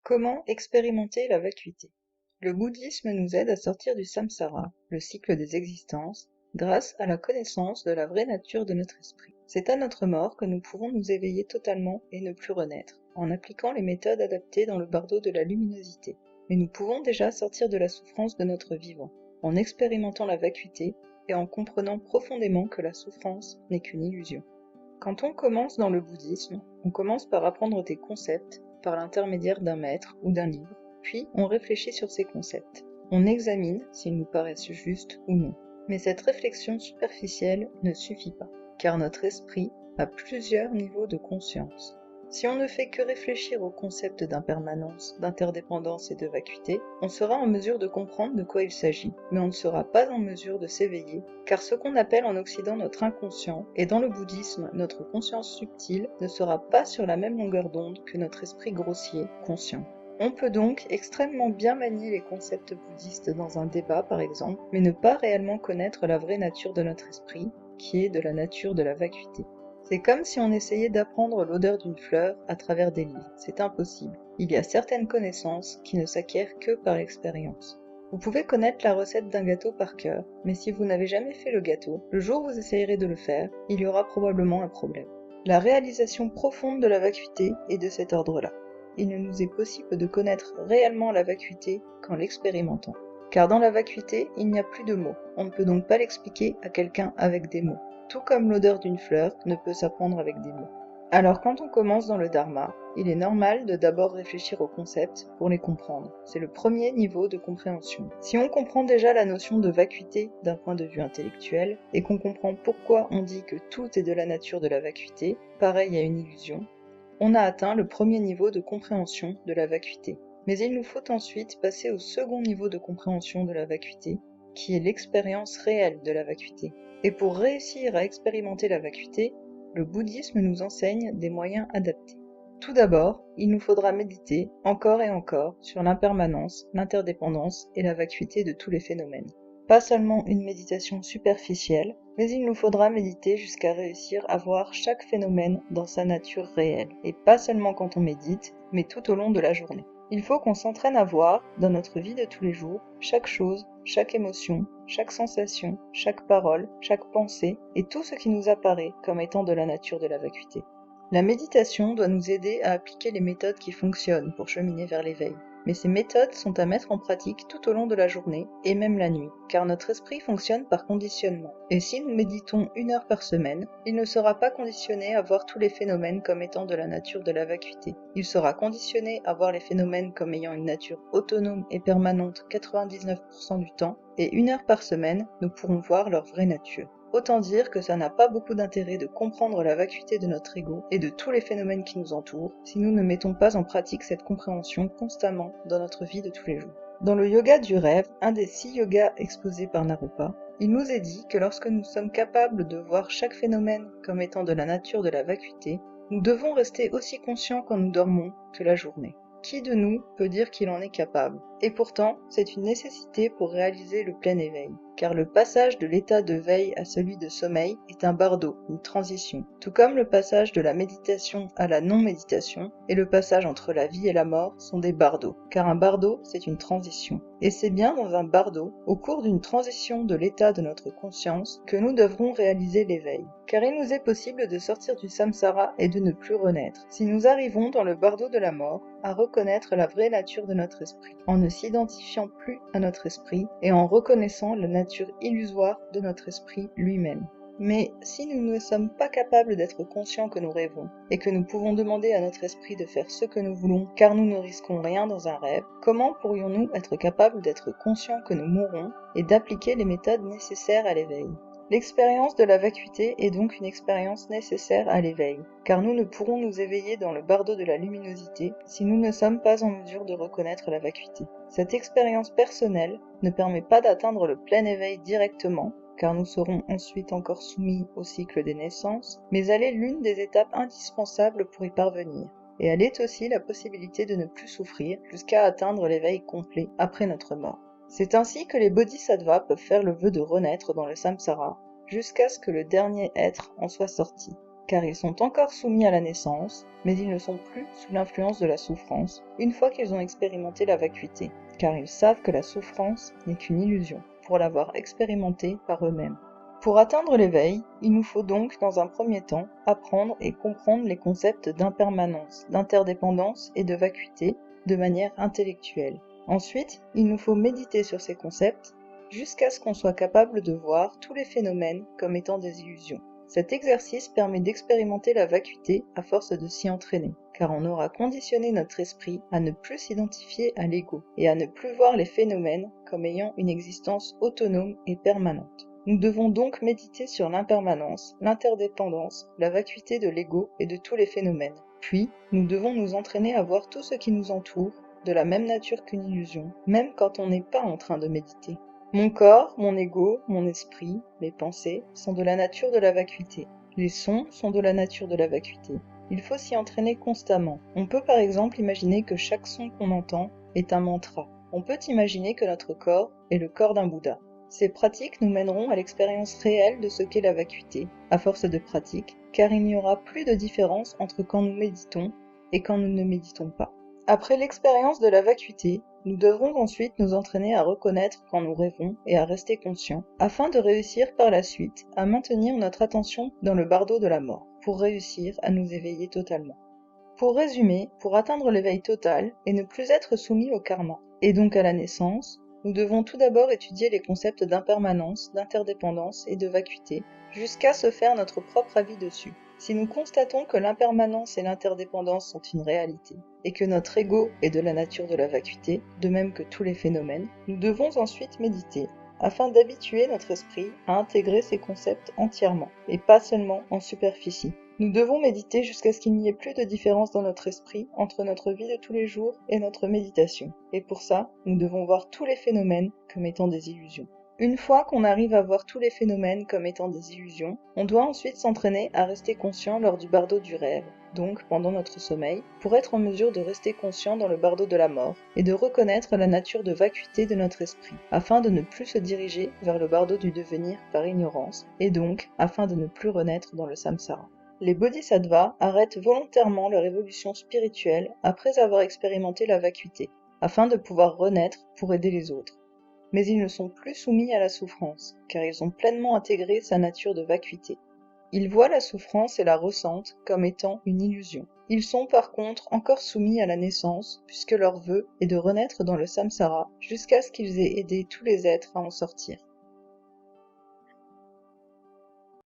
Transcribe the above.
Comment expérimenter la vacuité? Le bouddhisme nous aide à sortir du samsara, le cycle des existences, grâce à la connaissance de la vraie nature de notre esprit. C'est à notre mort que nous pourrons nous éveiller totalement et ne plus renaître, en appliquant les méthodes adaptées dans le bardeau de la luminosité. Mais nous pouvons déjà sortir de la souffrance de notre vivant, en expérimentant la vacuité et en comprenant profondément que la souffrance n'est qu'une illusion. Quand on commence dans le bouddhisme, on commence par apprendre des concepts par l'intermédiaire d'un maître ou d'un livre, puis on réfléchit sur ces concepts. On examine s'ils nous paraissent justes ou non. Mais cette réflexion superficielle ne suffit pas, car notre esprit a plusieurs niveaux de conscience. Si on ne fait que réfléchir aux concepts d'impermanence, d'interdépendance et de vacuité, on sera en mesure de comprendre de quoi il s'agit, mais on ne sera pas en mesure de s'éveiller, car ce qu'on appelle en Occident notre inconscient, et dans le bouddhisme notre conscience subtile, ne sera pas sur la même longueur d'onde que notre esprit grossier, conscient. On peut donc extrêmement bien manier les concepts bouddhistes dans un débat par exemple, mais ne pas réellement connaître la vraie nature de notre esprit, qui est de la nature de la vacuité. C'est comme si on essayait d'apprendre l'odeur d'une fleur à travers des livres. C'est impossible. Il y a certaines connaissances qui ne s'acquièrent que par l'expérience. Vous pouvez connaître la recette d'un gâteau par cœur, mais si vous n'avez jamais fait le gâteau, le jour où vous essayerez de le faire, il y aura probablement un problème. La réalisation profonde de la vacuité est de cet ordre-là. Il ne nous est possible de connaître réellement la vacuité qu'en l'expérimentant. Car dans la vacuité, il n'y a plus de mots. On ne peut donc pas l'expliquer à quelqu'un avec des mots. Tout comme l'odeur d'une fleur ne peut s'apprendre avec des mots. Alors quand on commence dans le dharma, il est normal de d'abord réfléchir aux concepts pour les comprendre. C'est le premier niveau de compréhension. Si on comprend déjà la notion de vacuité d'un point de vue intellectuel, et qu'on comprend pourquoi on dit que tout est de la nature de la vacuité, pareil à une illusion, on a atteint le premier niveau de compréhension de la vacuité. Mais il nous faut ensuite passer au second niveau de compréhension de la vacuité, qui est l'expérience réelle de la vacuité. Et pour réussir à expérimenter la vacuité, le bouddhisme nous enseigne des moyens adaptés. Tout d'abord, il nous faudra méditer encore et encore sur l'impermanence, l'interdépendance et la vacuité de tous les phénomènes. Pas seulement une méditation superficielle, mais il nous faudra méditer jusqu'à réussir à voir chaque phénomène dans sa nature réelle, et pas seulement quand on médite, mais tout au long de la journée. Il faut qu'on s'entraîne à voir, dans notre vie de tous les jours, chaque chose, chaque émotion, chaque sensation, chaque parole, chaque pensée, et tout ce qui nous apparaît comme étant de la nature de la vacuité. La méditation doit nous aider à appliquer les méthodes qui fonctionnent pour cheminer vers l'éveil. Mais ces méthodes sont à mettre en pratique tout au long de la journée et même la nuit, car notre esprit fonctionne par conditionnement. Et si nous méditons 1 heure par semaine, il ne sera pas conditionné à voir tous les phénomènes comme étant de la nature de la vacuité. Il sera conditionné à voir les phénomènes comme ayant une nature autonome et permanente 99% du temps, et 1 heure par semaine, nous pourrons voir leur vraie nature. Autant dire que ça n'a pas beaucoup d'intérêt de comprendre la vacuité de notre ego et de tous les phénomènes qui nous entourent si nous ne mettons pas en pratique cette compréhension constamment dans notre vie de tous les jours. Dans le yoga du rêve, un des 6 yogas exposés par Naropa, il nous est dit que lorsque nous sommes capables de voir chaque phénomène comme étant de la nature de la vacuité, nous devons rester aussi conscients quand nous dormons que la journée. Qui de nous peut dire qu'il en est capable? Et pourtant, c'est une nécessité pour réaliser le plein éveil, car le passage de l'état de veille à celui de sommeil est un bardeau, une transition, tout comme le passage de la méditation à la non-méditation et le passage entre la vie et la mort sont des bardeaux, car un bardeau, c'est une transition. Et c'est bien dans un bardeau, au cours d'une transition de l'état de notre conscience, que nous devrons réaliser l'éveil. Car il nous est possible de sortir du samsara et de ne plus renaître, si nous arrivons dans le bardeau de la mort, à reconnaître la vraie nature de notre esprit, en ne s'identifiant plus à notre esprit et en reconnaissant la nature illusoire de notre esprit lui-même. Mais si nous ne sommes pas capables d'être conscients que nous rêvons, et que nous pouvons demander à notre esprit de faire ce que nous voulons, car nous ne risquons rien dans un rêve, comment pourrions-nous être capables d'être conscients que nous mourrons et d'appliquer les méthodes nécessaires à l'éveil ? L'expérience de la vacuité est donc une expérience nécessaire à l'éveil, car nous ne pourrons nous éveiller dans le bardeau de la luminosité si nous ne sommes pas en mesure de reconnaître la vacuité. Cette expérience personnelle ne permet pas d'atteindre le plein éveil directement, car nous serons ensuite encore soumis au cycle des naissances, mais elle est l'une des étapes indispensables pour y parvenir. Et elle est aussi la possibilité de ne plus souffrir jusqu'à atteindre l'éveil complet après notre mort. C'est ainsi que les bodhisattvas peuvent faire le vœu de renaître dans le samsara jusqu'à ce que le dernier être en soit sorti. car ils sont encore soumis à la naissance, mais ils ne sont plus sous l'influence de la souffrance une fois qu'ils ont expérimenté la vacuité, car ils savent que la souffrance n'est qu'une illusion, pour l'avoir expérimentée par eux-mêmes. Pour atteindre l'éveil, il nous faut donc, dans un premier temps, apprendre et comprendre les concepts d'impermanence, d'interdépendance et de vacuité de manière intellectuelle. Ensuite, il nous faut méditer sur ces concepts jusqu'à ce qu'on soit capable de voir tous les phénomènes comme étant des illusions. Cet exercice permet d'expérimenter la vacuité à force de s'y entraîner, car on aura conditionné notre esprit à ne plus s'identifier à l'ego et à ne plus voir les phénomènes comme ayant une existence autonome et permanente. Nous devons donc méditer sur l'impermanence, l'interdépendance, la vacuité de l'ego et de tous les phénomènes. Puis, nous devons nous entraîner à voir tout ce qui nous entoure de la même nature qu'une illusion, même quand on n'est pas en train de méditer. Mon corps, mon ego, mon esprit, mes pensées sont de la nature de la vacuité. Les sons sont de la nature de la vacuité. Il faut s'y entraîner constamment. On peut par exemple imaginer que chaque son qu'on entend est un mantra. On peut imaginer que notre corps est le corps d'un Bouddha. Ces pratiques nous mèneront à l'expérience réelle de ce qu'est la vacuité, à force de pratique, car il n'y aura plus de différence entre quand nous méditons et quand nous ne méditons pas. Après l'expérience de la vacuité, nous devrons ensuite nous entraîner à reconnaître quand nous rêvons et à rester conscients, afin de réussir par la suite à maintenir notre attention dans le bardeau de la mort, pour réussir à nous éveiller totalement. Pour résumer, pour atteindre l'éveil total et ne plus être soumis au karma, et donc à la naissance, nous devons tout d'abord étudier les concepts d'impermanence, d'interdépendance et de vacuité, jusqu'à se faire notre propre avis dessus. Si nous constatons que l'impermanence et l'interdépendance sont une réalité, et que notre ego est de la nature de la vacuité, de même que tous les phénomènes, nous devons ensuite méditer, afin d'habituer notre esprit à intégrer ces concepts entièrement, et pas seulement en superficie. Nous devons méditer jusqu'à ce qu'il n'y ait plus de différence dans notre esprit entre notre vie de tous les jours et notre méditation. Et pour ça, nous devons voir tous les phénomènes comme étant des illusions. Une fois qu'on arrive à voir tous les phénomènes comme étant des illusions, on doit ensuite s'entraîner à rester conscient lors du bardeau du rêve, donc pendant notre sommeil, pour être en mesure de rester conscient dans le bardeau de la mort et de reconnaître la nature de vacuité de notre esprit, afin de ne plus se diriger vers le bardeau du devenir par ignorance, et donc afin de ne plus renaître dans le samsara. Les bodhisattvas arrêtent volontairement leur évolution spirituelle après avoir expérimenté la vacuité, afin de pouvoir renaître pour aider les autres. Mais ils ne sont plus soumis à la souffrance, car ils ont pleinement intégré sa nature de vacuité. Ils voient la souffrance et la ressentent comme étant une illusion. Ils sont par contre encore soumis à la naissance, puisque leur vœu est de renaître dans le samsara jusqu'à ce qu'ils aient aidé tous les êtres à en sortir.